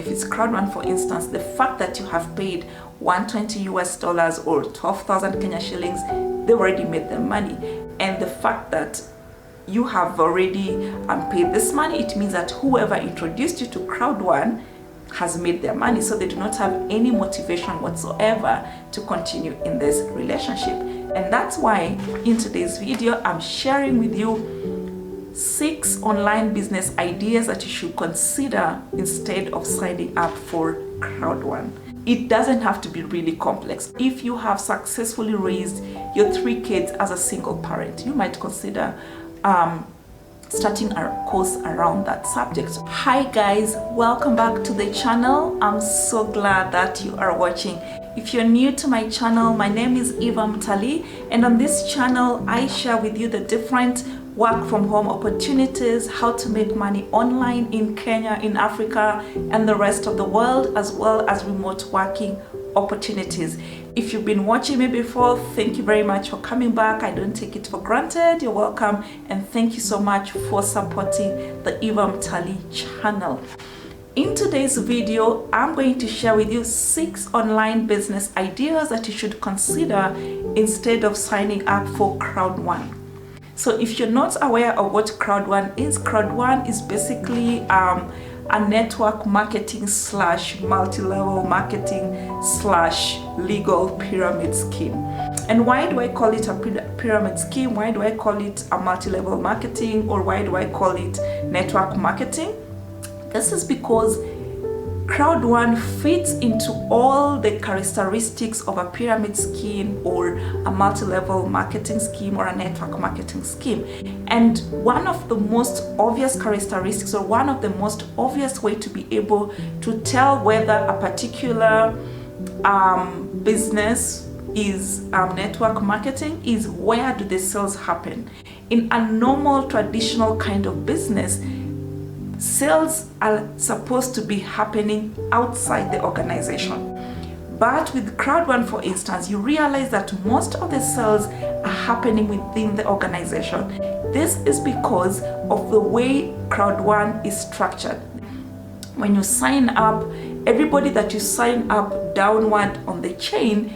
if it's crowd one, for instance, the fact that you have paid $120 or 12,000 Kenya shillings, they already made their money. And the fact that you have already paid this money, it means that whoever introduced you to crowd one has made their money, so they do not have any motivation whatsoever to continue in this relationship. And that's why in today's video I'm sharing with you 6 online business ideas that you should consider instead of signing up for crowd one. It doesn't have to be really complex. If you have successfully raised your 3 kids as a single parent, you might consider starting a course around that subject. Hi guys, welcome back to the channel. I'm so glad that you are watching. If you're new to my channel, my name is Eva Mtali, and on this channel I share with you the different work from home opportunities, how to make money online in Kenya, in Africa, and the rest of the world, as well as remote working opportunities. If you've been watching me before, thank you very much for coming back. I don't take it for granted. You're welcome, and thank you so much for supporting the Eva Mtali channel. In today's video, I'm going to share with you 6 online business ideas that you should consider instead of signing up for crowd one. So if you're not aware of what crowd one is basically a network marketing / multi-level marketing / legal pyramid scheme. And why do I call it a pyramid scheme? Why do I call it a multi-level marketing, or why do I call it network marketing? This is because crowd one fits into all the characteristics of a pyramid scheme or a multi-level marketing scheme or a network marketing scheme. And one of the most obvious characteristics, or one of the most obvious way to be able to tell whether a particular business is network marketing is where do the sales happen. In a normal traditional kind of business, sales are supposed to be happening outside the organization. But with crowd one, for instance, you realize that most of the sales are happening within the organization. This is because of the way crowd one is structured. When you sign up, everybody that you sign up downward on the chain,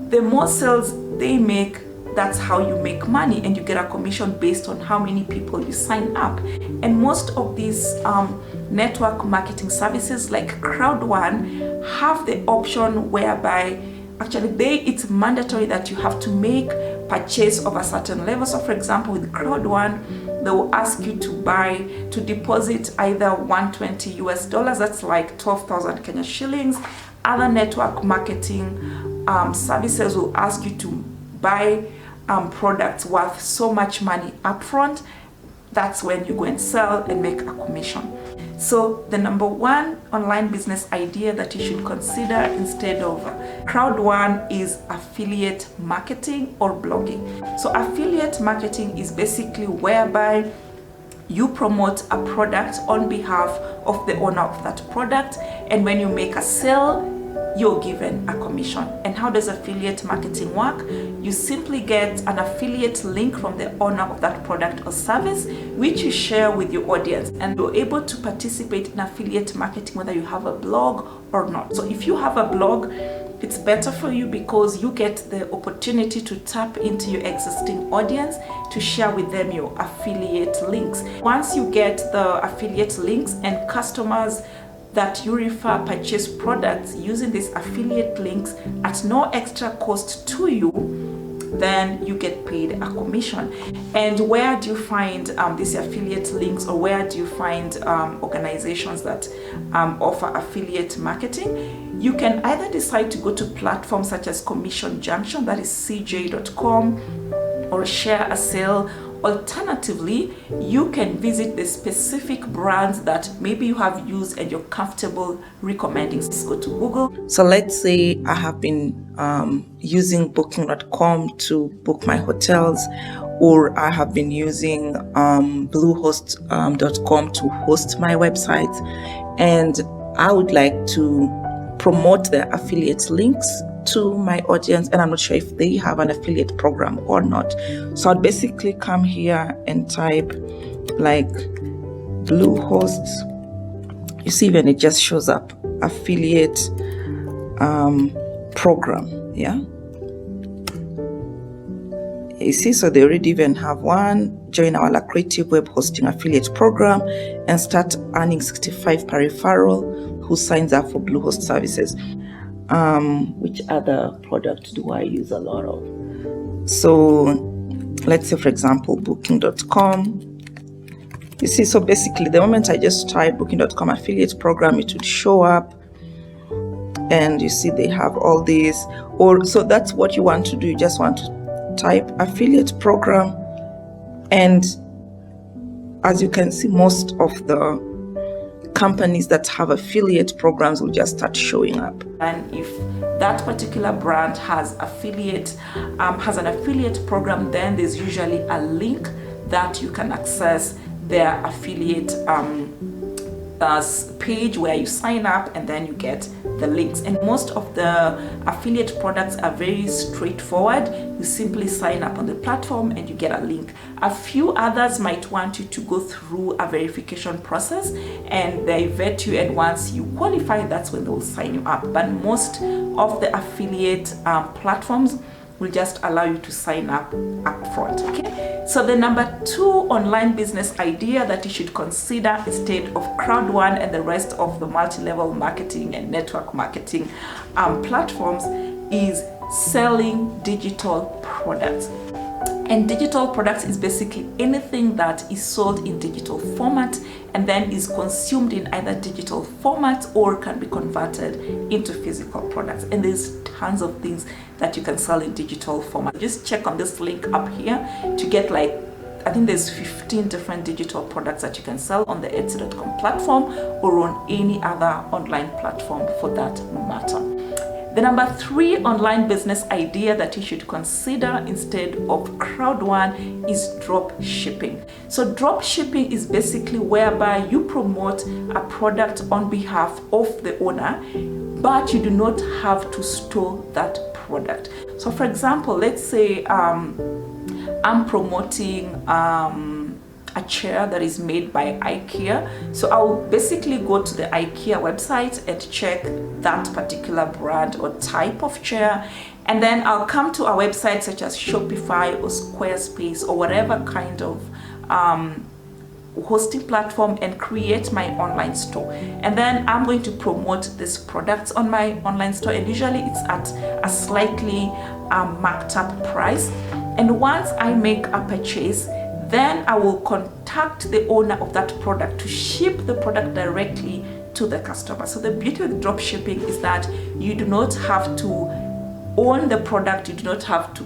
the more sales they make, that's how you make money, and you get a commission based on how many people you sign up. And most of these network marketing services like crowd one have the option whereby actually it's mandatory that you have to make purchase of a certain level. So for example, with crowd one, they will ask you to deposit either $120, that's like 12,000 Kenya shillings. Other network marketing services will ask you to buy products worth so much money upfront. That's when you go and sell and make a commission. So the number 1 online business idea that you should consider instead of crowd one is affiliate marketing or blogging. So affiliate marketing is basically whereby you promote a product on behalf of the owner of that product, and when you make a sale, you're given a commission. And how does affiliate marketing work? You simply get an affiliate link from the owner of that product or service, which you share with your audience, and you're able to participate in affiliate marketing whether you have a blog or not. So if you have a blog, it's better for you because you get the opportunity to tap into your existing audience to share with them your affiliate links. Once you get the affiliate links and customers that you refer purchase products using these affiliate links at no extra cost to you, then you get paid a commission. And where do you find these affiliate links, or where do you find organizations that offer affiliate marketing? You can either decide to go to platforms such as Commission Junction, that is cj.com, or Share a Sale. Alternatively, you can visit the specific brands that maybe you have used and you're comfortable recommending. Just go to Google. So let's say I have been using booking.com to book my hotels, or I have been using bluehost.com to host my website, and I would like to promote the affiliate links to my audience, and I'm not sure if they have an affiliate program or not. So I'd basically come here and type like Bluehost. You see, when it just shows up affiliate program. Yeah, you see, so they already even have one. Join our lucrative web hosting affiliate program and start earning 65 per referral who signs up for Bluehost services. Which other product do I use a lot of? So let's say, for example, booking.com. You see, so basically the moment I just tried booking.com affiliate program, it would show up, and you see they have all these. Or so that's what you want to do. You just want to type affiliate program, and as you can see, most of the companies that have affiliate programs will just start showing up. And if that particular brand has an affiliate program, then there's usually a link that you can access their affiliate page where you sign up, and then you get the links. And most of the affiliate products are very straightforward. You simply sign up on the platform and you get a link. A few others might want you to go through a verification process, and they vet you, and once you qualify, that's when they'll sign you up. But most of the affiliate platforms will just allow you to sign up front. Okay, so the number 2 online business idea that you should consider instead of crowd one and the rest of the multi-level marketing and network marketing platforms is selling digital products. And digital products is basically anything that is sold in digital format and then is consumed in either digital format or can be converted into physical products. And there's tons of things that you can sell in digital format. Just check on this link up here to get like, I think there's 15 different digital products that you can sell on the Etsy.com platform or on any other online platform for that matter. The number 3 online business idea that you should consider instead of crowd one is drop shipping. So drop shipping is basically whereby you promote a product on behalf of the owner, but you do not have to store that product. So for example, let's say I'm promoting a chair that is made by IKEA. So I'll basically go to the IKEA website and check that particular brand or type of chair, and then I'll come to a website such as Shopify or Squarespace or whatever kind of hosting platform and create my online store. And then I'm going to promote this product on my online store, and usually it's at a slightly marked up price. And once I make a purchase, then I will contact the owner of that product to ship the product directly to the customer. So the beauty with drop shipping is that you do not have to own the product, you do not have to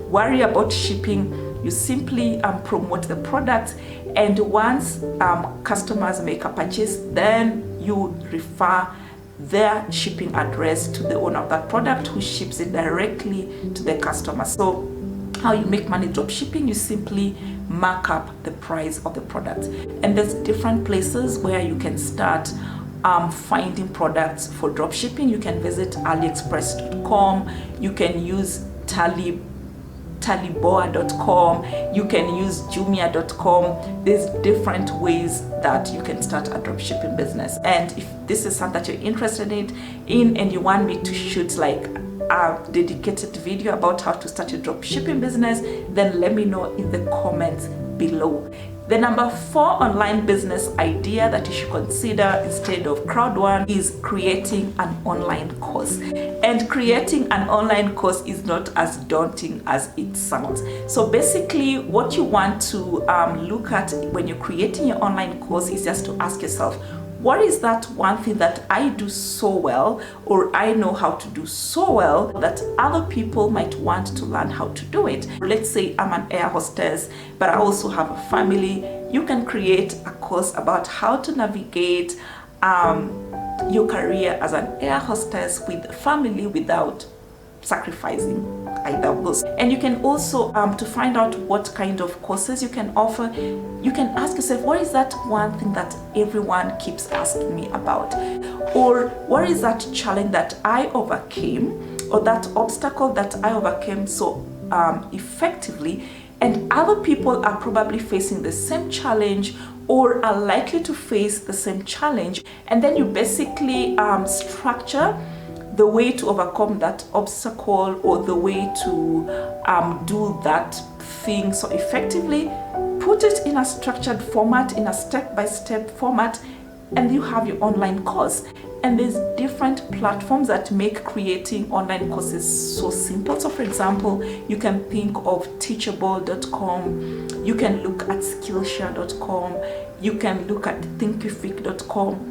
worry about shipping. You simply promote the product, and once customers make a purchase, then you refer their shipping address to the owner of that product, who ships it directly to the customer. So how you make money drop shipping, you simply mark up the price of the product. And there's different places where you can start finding products for drop shipping. You can visit aliexpress.com, you can use Taliboa.com, you can use Jumia.com. There's different ways that you can start a dropshipping business. And if this is something that you're interested in and you want me to shoot like a dedicated video about how to start a dropshipping business, then let me know in the comments below. The number 4 online business idea that you should consider instead of crowd one is creating an online course. And creating an online course is not as daunting as it sounds. So basically what you want to look at when you're creating your online course is just to ask yourself, what is that one thing that I do so well, or I know how to do so well, that other people might want to learn how to do it? Let's say I'm an air hostess, but I also have a family. You can create a course about how to navigate your career as an air hostess with a family without sacrificing either of those. And you can also, to find out what kind of courses you can offer, you can ask yourself, what is that one thing that everyone keeps asking me about? Or what is that challenge that I overcame, or that obstacle that I overcame so effectively, and other people are probably facing the same challenge or are likely to face the same challenge, and then you basically structure the way to overcome that obstacle or the way to do that thing so effectively. Put it in a structured format, in a step-by-step format, and you have your online course. And there's different platforms that make creating online courses so simple. So for example, you can think of teachable.com, you can look at skillshare.com, you can look at thinkific.com.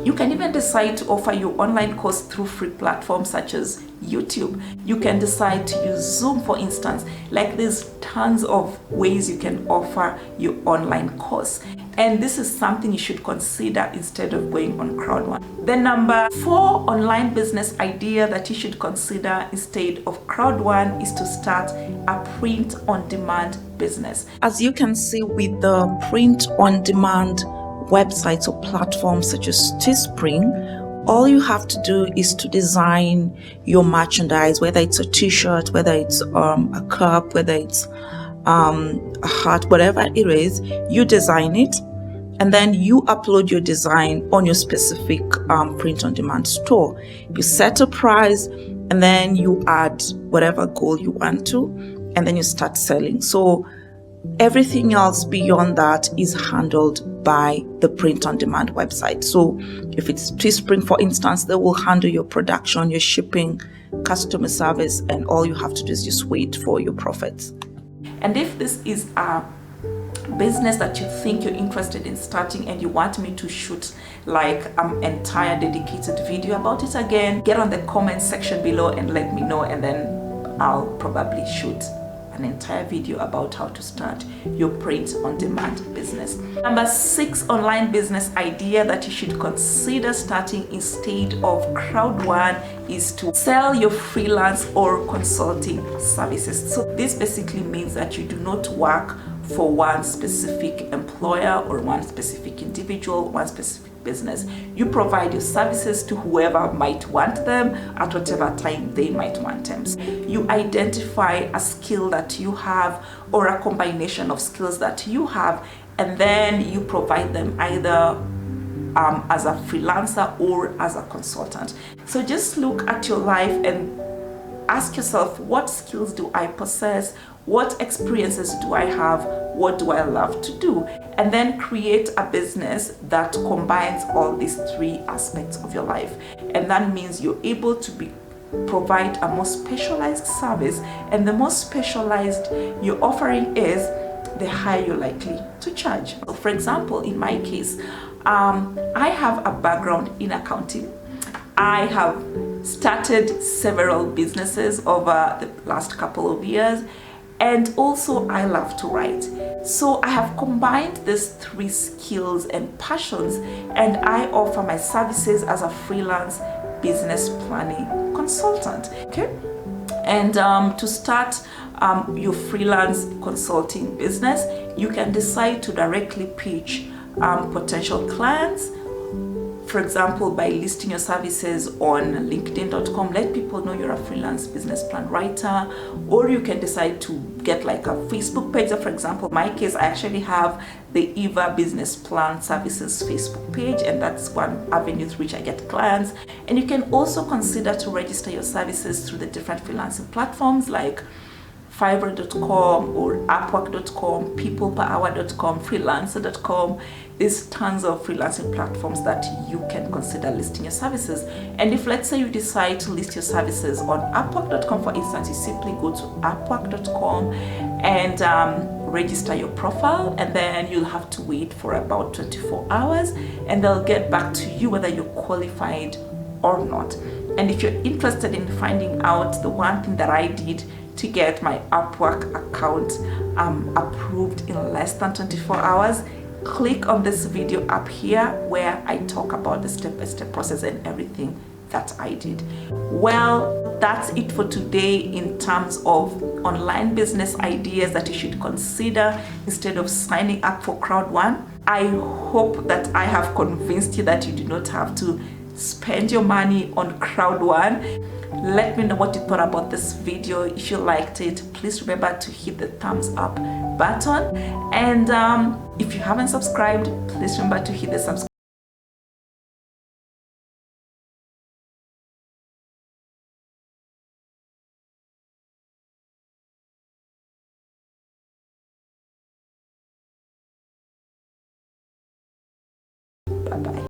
You can even decide to offer your online course through free platforms such as YouTube. You can decide to use Zoom, for instance. Like, there's tons of ways you can offer your online course. And this is something you should consider instead of going on Crowd1. The number 4 online business idea that you should consider instead of Crowd1 is to start a print-on-demand business. As you can see with the print-on-demand websites or platforms such as Teespring, all you have to do is to design your merchandise, whether it's a t-shirt, whether it's a cup, whether it's a hat, whatever it is, you design it, and then you upload your design on your specific print-on-demand store. You set a price, and then you add whatever goal you want to, and then you start selling. So everything else beyond that is handled by the print-on-demand website. So if it's Teespring, for instance, they will handle your production, your shipping, customer service, and all you have to do is just wait for your profits. And if this is a business that you think you're interested in starting and you want me to shoot like an entire dedicated video about it, again, get on the comment section below and let me know, and then I'll probably shoot an entire video about how to start your print-on-demand business. Number 6 online business idea that you should consider starting instead of Crowd1 is to sell your freelance or consulting services. So this basically means that you do not work for one specific employer or one specific individual, one specific business. You provide your services to whoever might want them at whatever time they might want them. You identify a skill that you have or a combination of skills that you have, and then you provide them either as a freelancer or as a consultant. So just look at your life and ask yourself, what skills do I possess? What experiences do I have? What do I love to do? And then create a business that combines all these 3 aspects of your life. And that means you're able to provide a more specialized service, and the more specialized your offering is, the higher you're likely to charge. So for example, in my case, I have a background in accounting. I have started several businesses over the last couple of years, and also I love to write. So I have combined these 3 skills and passions, and I offer my services as a freelance business planning consultant. Okay, and to start your freelance consulting business, you can decide to directly pitch potential clients. For example, by listing your services on linkedin.com, let people know you're a freelance business plan writer. Or you can decide to get like a Facebook page. So for example, in my case, I actually have the Eva Business Plan Services Facebook page, and that's one avenue through which I get clients. And you can also consider to register your services through the different freelancing platforms like Fiverr.com or Upwork.com, peopleperhour.com, freelancer.com. There's tons of freelancing platforms that you can consider listing your services. And if, let's say, you decide to list your services on Upwork.com, for instance, you simply go to Upwork.com and register your profile, and then you'll have to wait for about 24 hours, and they'll get back to you whether you're qualified or not. And if you're interested in finding out the one thing that I did to get my Upwork account approved in less than 24 hours, click on this video up here where I talk about the step-by-step process and everything that I did. Well, that's it for today in terms of online business ideas that you should consider instead of signing up for Crowd1. I hope that I have convinced you that you do not have to spend your money on Crowd1. Let me know what you thought about this video. If you liked it, please remember to hit the thumbs up button. And if you haven't subscribed, please remember to hit the subscribe